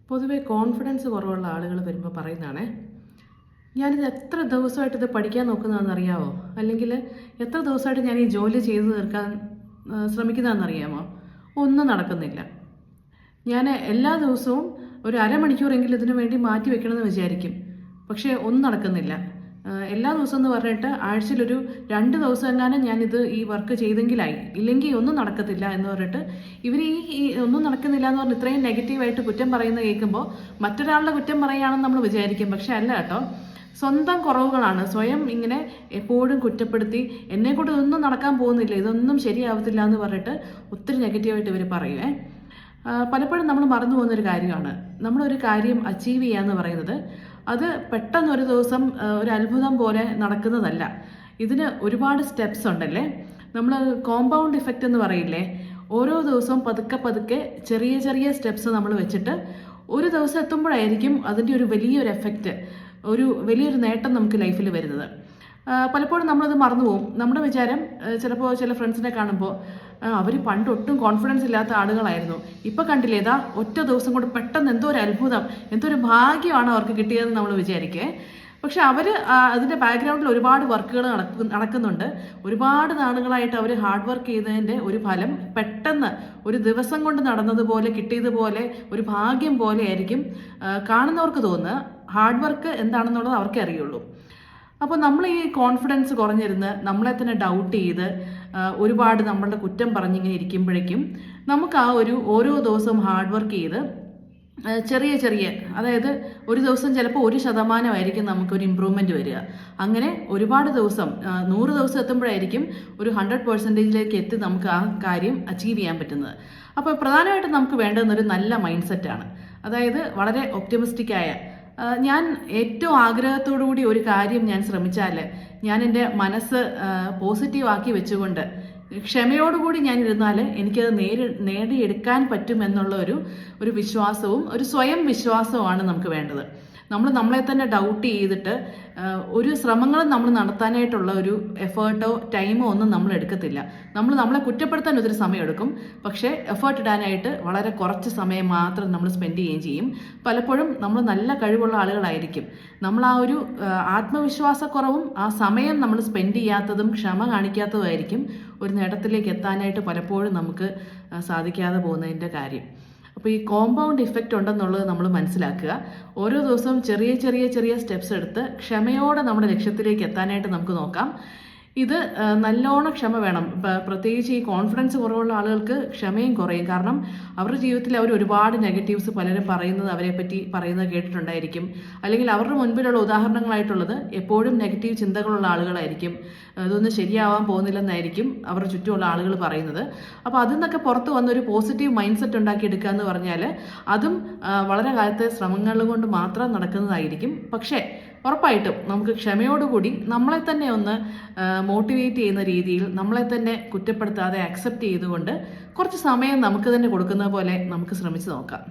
പൊതുവെ കോൺഫിഡൻസ് കുറവുള്ള ആളുകൾ വരുമ്പോൾ പറയുന്നതാണേ, ഞാനിത് എത്ര ദിവസമായിട്ട് ഇത് പഠിക്കാൻ നോക്കുന്നതെന്ന് അറിയാമോ, അല്ലെങ്കിൽ എത്ര ദിവസമായിട്ട് ഞാൻ ഈ ജോലി ചെയ്തു തീർക്കാൻ ശ്രമിക്കുന്നതെന്നറിയാമോ, ഒന്നും നടക്കുന്നില്ല. ഞാൻ എല്ലാ ദിവസവും ഒരു അരമണിക്കൂറെങ്കിലും ഇതിനു വേണ്ടി മാറ്റി വെക്കണമെന്ന് വിചാരിക്കും, പക്ഷേ ഒന്നും നടക്കുന്നില്ല. എല്ലാ ദിവസവും എന്ന് പറഞ്ഞിട്ട് ആഴ്ചയിലൊരു 2 ദിവസം എങ്ങാനും ഞാനിത് ഈ വർക്ക് ചെയ്തെങ്കിലായി, ഇല്ലെങ്കിൽ ഒന്നും നടക്കത്തില്ല എന്ന് പറഞ്ഞിട്ട് ഇവർ ഈ ഒന്നും നടക്കുന്നില്ല എന്ന് പറഞ്ഞ് ഇത്രയും നെഗറ്റീവായിട്ട് കുറ്റം പറയുന്നത് കേൾക്കുമ്പോൾ മറ്റൊരാളുടെ കുറ്റം പറയുകയാണെന്ന് നമ്മൾ വിചാരിക്കും. പക്ഷെ അല്ല കേട്ടോ, സ്വന്തം കുറവുകളാണ് സ്വയം ഇങ്ങനെ എപ്പോഴും കുറ്റപ്പെടുത്തി എന്നെക്കൊണ്ട് ഇതൊന്നും നടക്കാൻ പോകുന്നില്ല, ഇതൊന്നും ശരിയാവത്തില്ല എന്ന് പറഞ്ഞിട്ട് ഒത്തിരി നെഗറ്റീവായിട്ട് ഇവർ പറയുവേ. പലപ്പോഴും നമ്മൾ മറന്നു പോകുന്നൊരു കാര്യമാണ്, നമ്മളൊരു കാര്യം അച്ചീവ് ചെയ്യുക എന്ന് പറയുന്നത് അത് പെട്ടെന്നൊരു ദിവസം ഒരു അത്ഭുതം പോലെ നടക്കുന്നതല്ല. ഇതിന് ഒരുപാട് സ്റ്റെപ്സ് ഉണ്ടല്ലേ. നമ്മൾ കോമ്പൗണ്ട് ഇഫക്റ്റ് എന്ന് പറയില്ലേ, ഓരോ ദിവസവും പതുക്കെ പതുക്കെ ചെറിയ ചെറിയ സ്റ്റെപ്സ് നമ്മൾ വെച്ചിട്ട് ഒരു ദിവസം എത്തുമ്പോഴായിരിക്കും അതിൻ്റെ ഒരു വലിയൊരു എഫക്റ്റ്, ഒരു വലിയൊരു നേട്ടം നമുക്ക് ലൈഫിൽ വരുന്നത്. പലപ്പോഴും നമ്മളത് മറന്നു പോകും. നമ്മുടെ വിചാരം ചിലപ്പോൾ ചില ഫ്രണ്ട്സിനെ കാണുമ്പോൾ അവർ പണ്ട് ഒട്ടും കോൺഫിഡൻസ് ഇല്ലാത്ത ആളുകളായിരുന്നു, ഇപ്പം കണ്ടില്ലേ ഇതാ ഒറ്റ ദിവസം കൊണ്ട് പെട്ടെന്ന് എന്തോ ഒരു അത്ഭുതം, എന്തോ ഒരു ഭാഗ്യമാണ് അവർക്ക് കിട്ടിയതെന്ന് നമ്മൾ വിചാരിക്കേ. പക്ഷെ അവർ അതിൻ്റെ ബാക്ക്ഗ്രൗണ്ടിൽ ഒരുപാട് വർക്കുകൾ നടക്കുന്നുണ്ട്. ഒരുപാട് നാളുകളായിട്ട് അവർ ഹാർഡ് വർക്ക് ചെയ്തതിൻ്റെ ഒരു ഫലം പെട്ടെന്ന് ഒരു ദിവസം കൊണ്ട് നടന്നതുപോലെ കിട്ടിയതുപോലെ ഒരു ഭാഗ്യം പോലെ ആയിരിക്കും കാണുന്നവർക്ക് തോന്നുക. ഹാർഡ് വർക്ക് എന്താണെന്നുള്ളത് അവർക്കേ അറിയുള്ളൂ. അപ്പോൾ നമ്മൾ ഈ കോൺഫിഡൻസ് കുറഞ്ഞിരുന്ന് നമ്മളെ തന്നെ ഡൗട്ട് ചെയ്ത് ഒരുപാട് നമ്മളുടെ കുറ്റം പറഞ്ഞിങ്ങനെ ഇരിക്കുമ്പോഴേക്കും നമുക്ക് ആ ഓരോ ദിവസവും ഹാർഡ് വർക്ക് ചെയ്ത് ചെറിയ ചെറിയ, അതായത് ഒരു ദിവസം ചിലപ്പോൾ 1% നമുക്കൊരു ഇമ്പ്രൂവ്മെൻറ്റ് വരിക. അങ്ങനെ ഒരുപാട് ദിവസം 100 ദിവസം എത്തുമ്പോഴായിരിക്കും ഒരു 100% എത്തി നമുക്ക് ആ കാര്യം അച്ചീവ് ചെയ്യാൻ പറ്റുന്നത്. അപ്പോൾ പ്രധാനമായിട്ടും നമുക്ക് വേണ്ടുന്നൊരു നല്ല മൈൻഡ് സെറ്റാണ്. അതായത് വളരെ ഒപ്റ്റിമിസ്റ്റിക്കായ, ഞാൻ ഏറ്റവും ആഗ്രഹത്തോടു കൂടി ഒരു കാര്യം ഞാൻ ശ്രമിച്ചാൽ ഞാൻ എൻ്റെ മനസ്സ് പോസിറ്റീവാക്കി വെച്ചുകൊണ്ട് ക്ഷമയോടുകൂടി ഞാൻ ഇരുന്നാൽ എനിക്കത് നേടിയെടുക്കാൻ പറ്റുമെന്നുള്ള ഒരു വിശ്വാസവും ഒരു സ്വയം വിശ്വാസവുമാണ് നമുക്ക് വേണ്ടത്. നമ്മളെ തന്നെ ഡൗട്ട് ചെയ്തിട്ട് ഒരു ശ്രമങ്ങളും നമ്മൾ നടത്താനായിട്ടുള്ള ഒരു എഫേർട്ടോ ടൈമോ ഒന്നും നമ്മൾ എടുക്കത്തില്ല. നമ്മളെ കുറ്റപ്പെടുത്താൻ ഒത്തിരി സമയം എടുക്കും, പക്ഷേ എഫേർട്ട് ഇടാനായിട്ട് വളരെ കുറച്ച് സമയം മാത്രം നമ്മൾ സ്പെൻഡ് ചെയ്യുകയും ചെയ്യും. പലപ്പോഴും നമ്മൾ നല്ല കഴിവുള്ള ആളുകളായിരിക്കും, നമ്മൾ ആ ഒരു ആത്മവിശ്വാസക്കുറവും ആ സമയം നമ്മൾ സ്പെൻഡ് ചെയ്യാത്തതും ക്ഷമ കാണിക്കാത്തതുമായിരിക്കും ഒരു നേട്ടത്തിലേക്ക് എത്താനായിട്ട് പലപ്പോഴും നമുക്ക് സാധിക്കാതെ പോകുന്നതിൻ്റെ കാര്യം. അപ്പോൾ ഈ കോമ്പൗണ്ട് ഇഫക്റ്റ് ഉണ്ടെന്നുള്ളത് നമ്മൾ മനസ്സിലാക്കുക. ഓരോ ദിവസവും ചെറിയ ചെറിയ ചെറിയ സ്റ്റെപ്സ് എടുത്ത് ക്ഷമയോടെ നമ്മുടെ ലക്ഷ്യത്തിലേക്ക് എത്താനായിട്ട് നമുക്ക് നോക്കാം. ഇത് നല്ലോണം ക്ഷമ വേണം. പ്രത്യേകിച്ച് ഈ കോൺഫിഡൻസ് കുറവുള്ള ആളുകൾക്ക് ക്ഷമയും കുറയും. കാരണം അവരുടെ ജീവിതത്തിൽ അവർ ഒരുപാട് നെഗറ്റീവ്സ് പലരും അവരെ പറ്റി പറയുന്നത് കേട്ടിട്ടുണ്ടായിരിക്കും. അല്ലെങ്കിൽ അവരുടെ മുൻപിലുള്ള ഉദാഹരണങ്ങളായിട്ടുള്ളത് എപ്പോഴും നെഗറ്റീവ് ചിന്തകളുള്ള ആളുകളായിരിക്കും. ഇതൊന്നും ശരിയാവാൻ പോകുന്നില്ലെന്നായിരിക്കും അവരുടെ ചുറ്റുമുള്ള ആളുകൾ പറയുന്നത്. അപ്പോൾ അതിൽ നിന്നൊക്കെ പുറത്ത് വന്നൊരു പോസിറ്റീവ് മൈൻഡ് സെറ്റ് ഉണ്ടാക്കിയെടുക്കുക എന്ന് പറഞ്ഞാൽ അതും വളരെ കാലത്തെ ശ്രമങ്ങൾ കൊണ്ട് മാത്രം നടക്കുന്നതായിരിക്കും. പക്ഷേ ഉറപ്പായിട്ടും നമുക്ക് ക്ഷമയോടുകൂടി നമ്മളെ തന്നെ ഒന്ന് മോട്ടിവേറ്റ് ചെയ്യുന്ന രീതിയിൽ നമ്മളെ തന്നെ കുറ്റപ്പെടുത്താതെ അക്സെപ്റ്റ് ചെയ്തുകൊണ്ട് കുറച്ച് സമയം നമുക്ക് തന്നെ കൊടുക്കുന്ന പോലെ നമുക്ക് ശ്രമിച്ച് നോക്കാം.